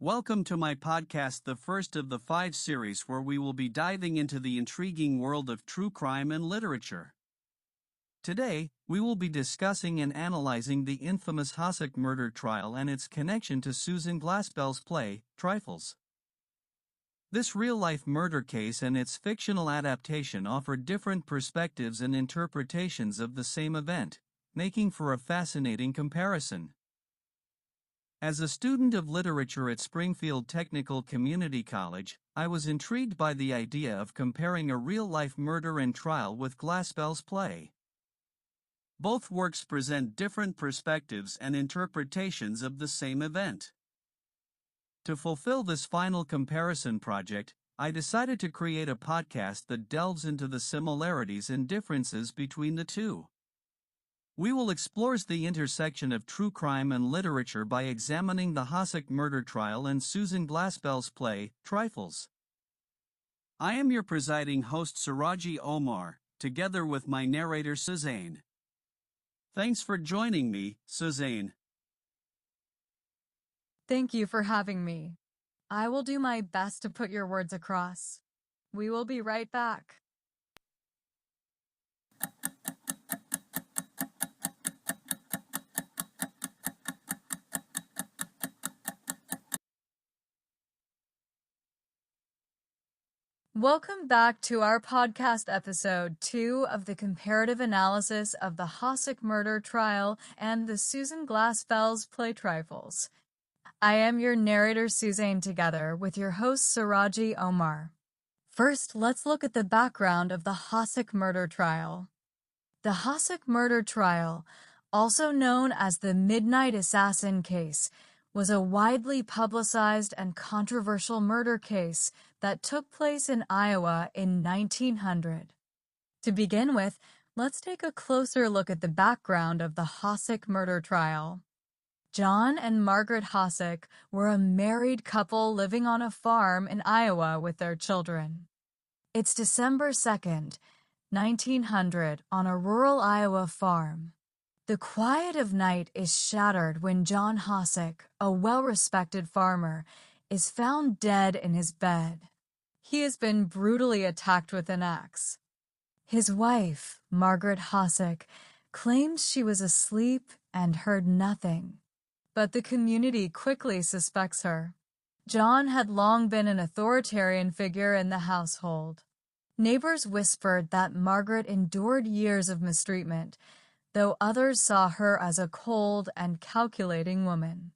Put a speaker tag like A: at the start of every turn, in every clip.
A: Welcome to my podcast, the first of the 5 series where we will be diving into the intriguing world of true crime and literature. Today, we will be discussing and analyzing the infamous Hosack murder trial and its connection to Susan Glaspell's play, Trifles. This real-life murder case and its fictional adaptation offer different perspectives and interpretations of the same event, making for a fascinating comparison. As a student of literature at Springfield Technical Community College, I was intrigued by the idea of comparing a real-life murder and trial with Glaspell's play. Both works present different perspectives and interpretations of the same event. To fulfill this final comparison project, I decided to create a podcast that delves into the similarities and differences between the two. We will explore the intersection of true crime and literature by examining the Hosack murder trial and Susan Glaspell's play, Trifles. I am your presiding host Siraji Omar, together with my narrator Suzanne. Thanks for joining me, Suzanne.
B: Thank you for having me. I will do my best to put your words across. We will be right back. Welcome back to our podcast episode 2 of the comparative analysis of the Hosack murder trial and the Susan Glaspell's play Trifles. I am your narrator Suzanne, together with your host Siraji Omar. First, let's look at the background of the Hosack murder trial. The Hosack murder trial, also known as the Midnight Assassin case, was a widely publicized and controversial murder case that took place in Iowa in 1900. To begin with, let's take a closer look at the background of the Hosack murder trial. John and Margaret Hosack were a married couple living on a farm in Iowa with their children. It's December 2nd, 1900, on a rural Iowa farm. The quiet of night is shattered when John Hosack, a well-respected farmer, is found dead in his bed. He has been brutally attacked with an axe. His wife, Margaret Hosack, claims she was asleep and heard nothing, but the community quickly suspects her. John had long been an authoritarian figure in the household. Neighbors whispered that Margaret endured years of mistreatment, though others saw her as a cold and calculating woman.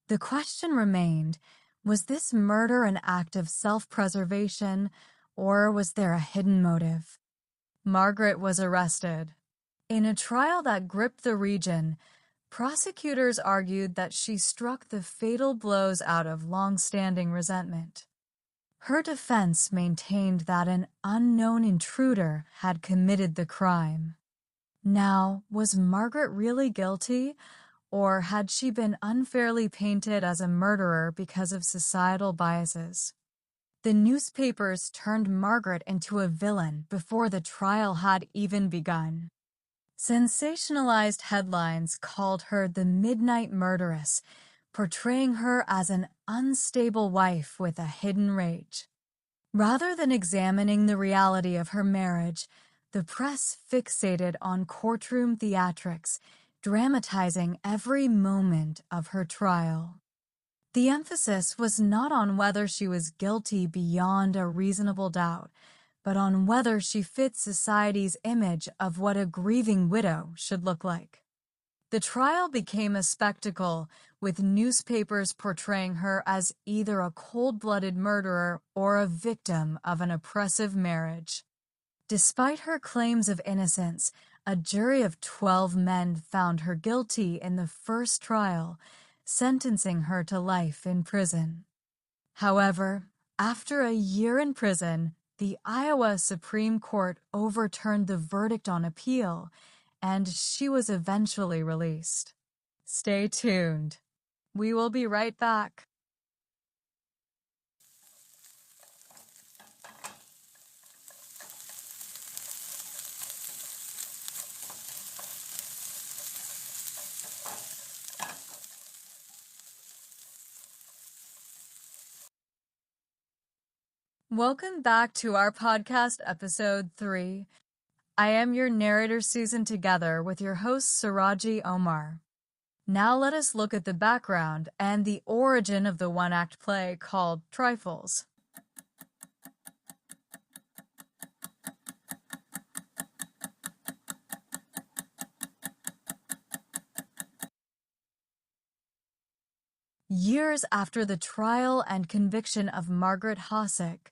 B: The question remained, was this murder an act of self-preservation, or was there a hidden motive? Margaret was arrested. In a trial that gripped the region, prosecutors argued that she struck the fatal blows out of long-standing resentment. Her defense maintained that an unknown intruder had committed the crime. Now, was Margaret really guilty, or had she been unfairly painted as a murderer because of societal biases? The newspapers turned Margaret into a villain before the trial had even begun. Sensationalized headlines called her the Midnight Murderess, portraying her as an unstable wife with a hidden rage. Rather than examining the reality of her marriage, the press fixated on courtroom theatrics, dramatizing every moment of her trial. The emphasis was not on whether she was guilty beyond a reasonable doubt, but on whether she fit society's image of what a grieving widow should look like. The trial became a spectacle, with newspapers portraying her as either a cold-blooded murderer or a victim of an oppressive marriage. Despite her claims of innocence, a jury of 12 men found her guilty in the first trial, sentencing her to life in prison. However, after a year in prison, the Iowa Supreme Court overturned the verdict on appeal, and she was eventually released. Stay tuned. We will be right back. Welcome back to our podcast episode 3. I am your narrator Susan together with your host Siraji Omar. Now let us look at the background and the origin of the one-act play called Trifles. Years after the trial and conviction of Margaret Hosack,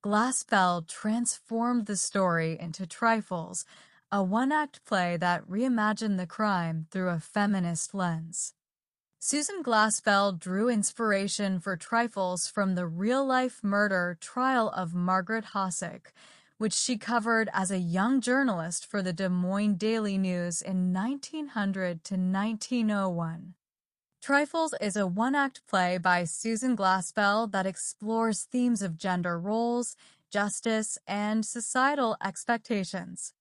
B: Glaspell transformed the story into Trifles, a one-act play that reimagined the crime through a feminist lens. Susan Glaspell drew inspiration for Trifles from the real-life murder trial of Margaret Hosack, which she covered as a young journalist for the Des Moines Daily News in 1900 to 1901. Trifles is a one-act play by Susan Glaspell that explores themes of gender roles, justice, and societal expectations.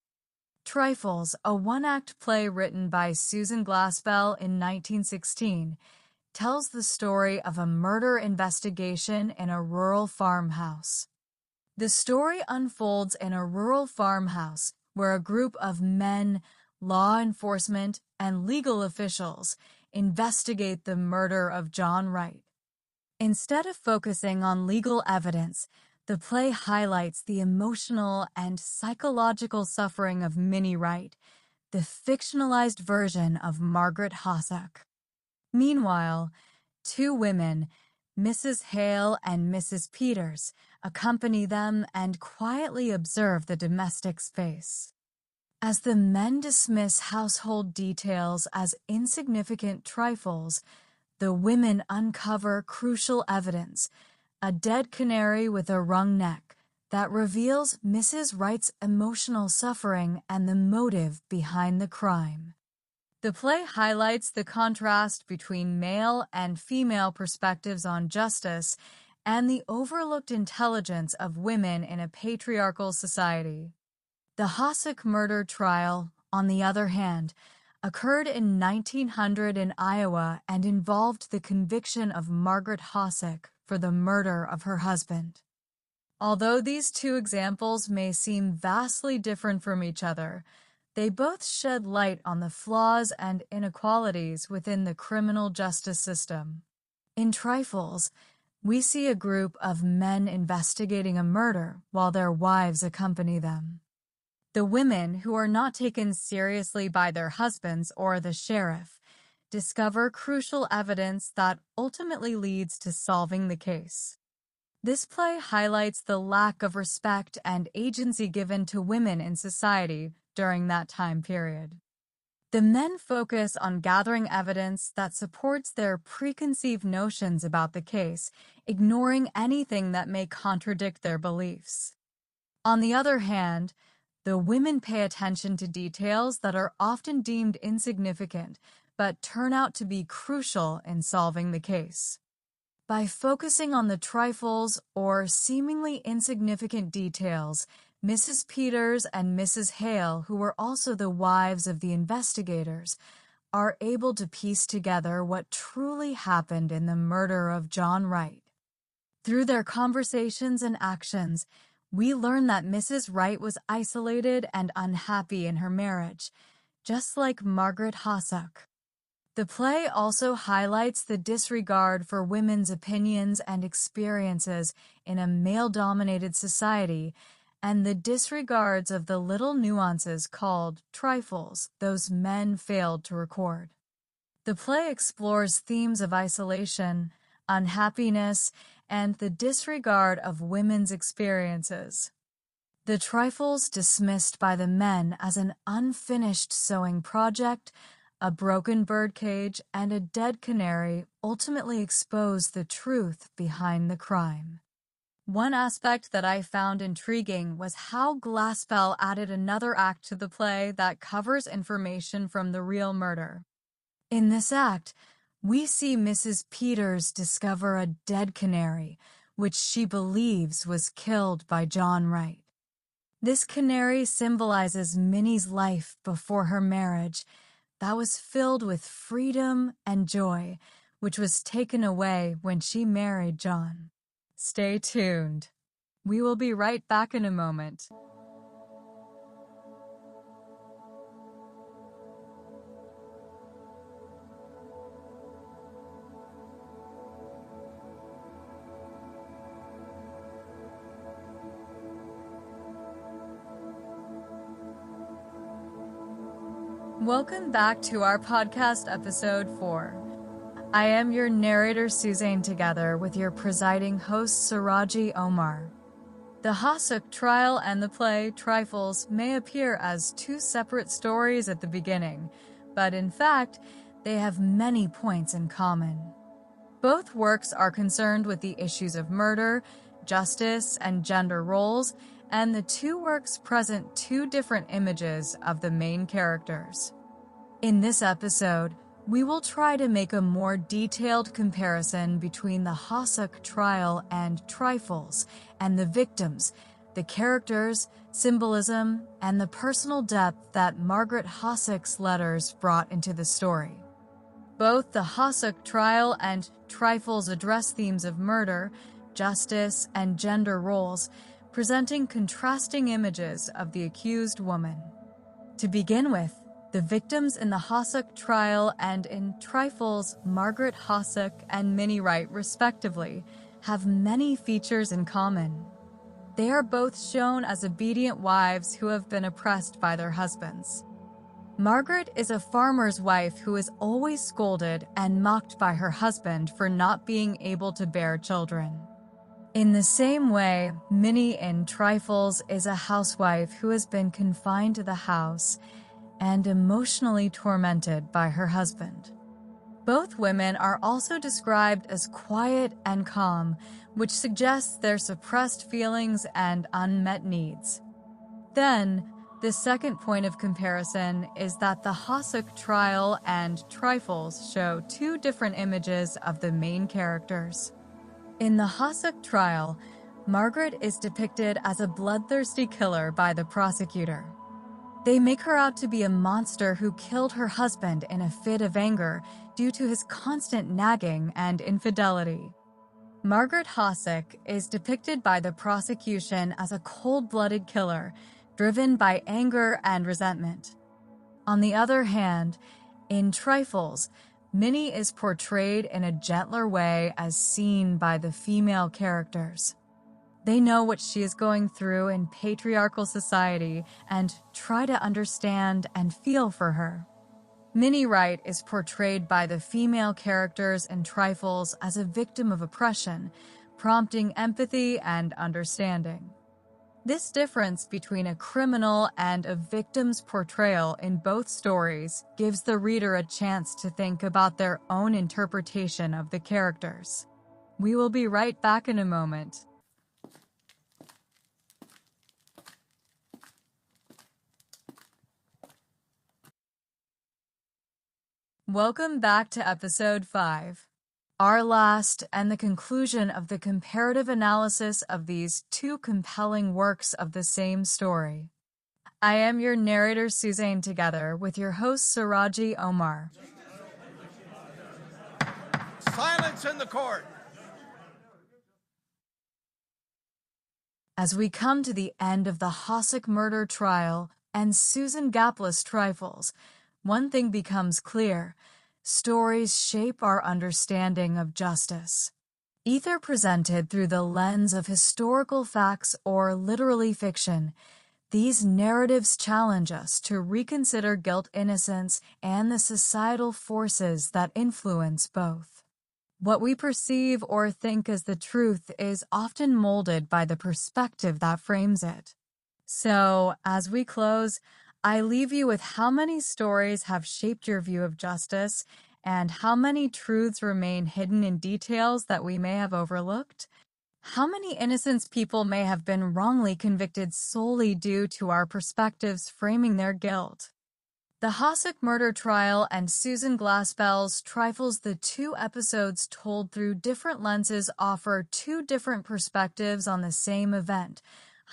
B: Trifles, a one-act play written by Susan Glaspell in 1916, tells the story of a murder investigation in a rural farmhouse. The story unfolds in a rural farmhouse where a group of men, law enforcement, and legal officials investigate the murder of John Wright. Instead of focusing on legal evidence, the play highlights the emotional and psychological suffering of Minnie Wright, the fictionalized version of Margaret Hosack. Meanwhile, two women, Mrs. Hale and Mrs. Peters, accompany them and quietly observe the domestic space. As the men dismiss household details as insignificant trifles, the women uncover crucial evidence, a dead canary with a wrung neck, that reveals Mrs. Wright's emotional suffering and the motive behind the crime. The play highlights the contrast between male and female perspectives on justice and the overlooked intelligence of women in a patriarchal society. The Hosack murder trial, on the other hand, occurred in 1900 in Iowa and involved the conviction of Margaret Hosack for the murder of her husband. Although these two examples may seem vastly different from each other, they both shed light on the flaws and inequalities within the criminal justice system. In Trifles, we see a group of men investigating a murder while their wives accompany them. The women, who are not taken seriously by their husbands or the sheriff, discover crucial evidence that ultimately leads to solving the case. This play highlights the lack of respect and agency given to women in society during that time period. The men focus on gathering evidence that supports their preconceived notions about the case, ignoring anything that may contradict their beliefs. On the other hand, the women pay attention to details that are often deemed insignificant, but turn out to be crucial in solving the case. By focusing on the trifles or seemingly insignificant details, Mrs. Peters and Mrs. Hale, who were also the wives of the investigators, are able to piece together what truly happened in the murder of John Wright. Through their conversations and actions, we learn that Mrs. Wright was isolated and unhappy in her marriage, just like Margaret Hosack. The play also highlights the disregard for women's opinions and experiences in a male-dominated society and the disregards of the little nuances called trifles those men failed to record. The play explores themes of isolation, unhappiness, and the disregard of women's experiences. The trifles dismissed by the men as an unfinished sewing project, a broken birdcage, and a dead canary ultimately expose the truth behind the crime. One aspect that I found intriguing was how Glaspell added another act to the play that covers information from the real murder. In this act, we see Mrs. Peters discover a dead canary, which she believes was killed by John Wright. This canary symbolizes Minnie's life before her marriage that was filled with freedom and joy, which was taken away when she married John. Stay tuned. We will be right back in a moment. Welcome back to our podcast episode 4. I am your narrator Suzanne, together with your presiding host Siraji Omar. The Hasuk trial and the play Trifles may appear as two separate stories at the beginning, but in fact, they have many points in common. Both works are concerned with the issues of murder, justice, and gender roles, and the two works present two different images of the main characters. In this episode, we will try to make a more detailed comparison between the Hasuk trial and Trifles, and the victims, the characters, symbolism, and the personal depth that Margaret Hasuk's letters brought into the story. Both the Hasuk trial and Trifles address themes of murder, justice, and gender roles, presenting contrasting images of the accused woman. To begin with, the victims in the Hasuk trial and in Trifles, Margaret Hasuk and Minnie Wright, respectively, have many features in common. They are both shown as obedient wives who have been oppressed by their husbands. Margaret is a farmer's wife who is always scolded and mocked by her husband for not being able to bear children. In the same way, Minnie in Trifles is a housewife who has been confined to the house and emotionally tormented by her husband. Both women are also described as quiet and calm, which suggests their suppressed feelings and unmet needs. Then, the second point of comparison is that the Hasuk trial and Trifles show two different images of the main characters. In the Hasuk trial, Margaret is depicted as a bloodthirsty killer by the prosecutor. They make her out to be a monster who killed her husband in a fit of anger due to his constant nagging and infidelity. Margaret Hasuk is depicted by the prosecution as a cold-blooded killer, driven by anger and resentment. On the other hand, in Trifles, Minnie is portrayed in a gentler way as seen by the female characters. They know what she is going through in patriarchal society and try to understand and feel for her. Minnie Wright is portrayed by the female characters in Trifles as a victim of oppression, prompting empathy and understanding. This difference between a criminal and a victim's portrayal in both stories gives the reader a chance to think about their own interpretation of the characters. We will be right back in a moment. Welcome back to episode 5. Our last and the conclusion of the comparative analysis of these two compelling works of the same story. I am your narrator Suzanne, together with your host Siraji Omar.
C: Silence in the court!
B: As we come to the end of the Hasuk murder trial and Susan Gapless Trifles, one thing becomes clear. Stories shape our understanding of justice. Either presented through the lens of historical facts or literally fiction, these narratives challenge us to reconsider guilt-innocence and the societal forces that influence both. What we perceive or think as the truth is often molded by the perspective that frames it. So, as we close, I leave you with how many stories have shaped your view of justice and how many truths remain hidden in details that we may have overlooked. How many innocent people may have been wrongly convicted solely due to our perspectives framing their guilt. The Hasuk murder trial and Susan Glaspell's Trifles, the two episodes told through different lenses, offer two different perspectives on the same event,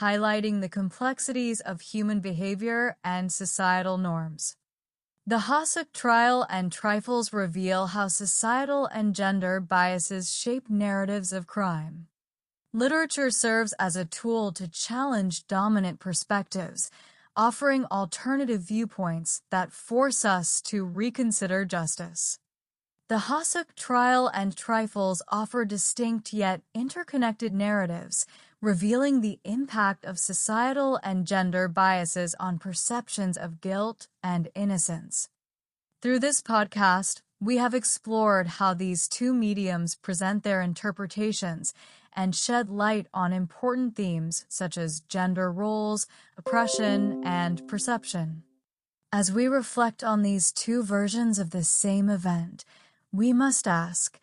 B: highlighting the complexities of human behavior and societal norms. The Hasuk trial and Trifles reveal how societal and gender biases shape narratives of crime. Literature serves as a tool to challenge dominant perspectives, offering alternative viewpoints that force us to reconsider justice. The Hosack trial and trifles offer distinct yet interconnected narratives, revealing the impact of societal and gender biases on perceptions of guilt and innocence. Through this podcast, we have explored how these two mediums present their interpretations and shed light on important themes such as gender roles, oppression, and perception. As we reflect on these two versions of the same event, we must ask,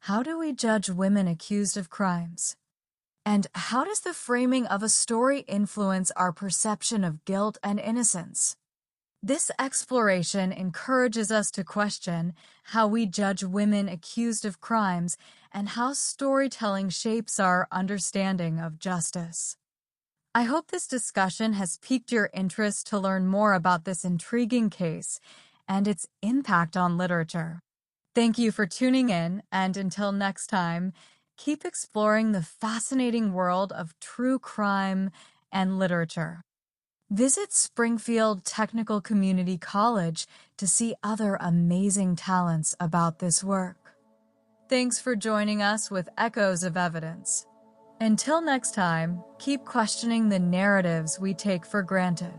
B: how do we judge women accused of crimes? And how does the framing of a story influence our perception of guilt and innocence? This exploration encourages us to question how we judge women accused of crimes and how storytelling shapes our understanding of justice. I hope this discussion has piqued your interest to learn more about this intriguing case and its impact on literature. Thank you for tuning in, and until next time, keep exploring the fascinating world of true crime and literature. Visit Springfield Technical Community College to see other amazing talents about this work. Thanks for joining us with Echoes of Evidence. Until next time, keep questioning the narratives we take for granted.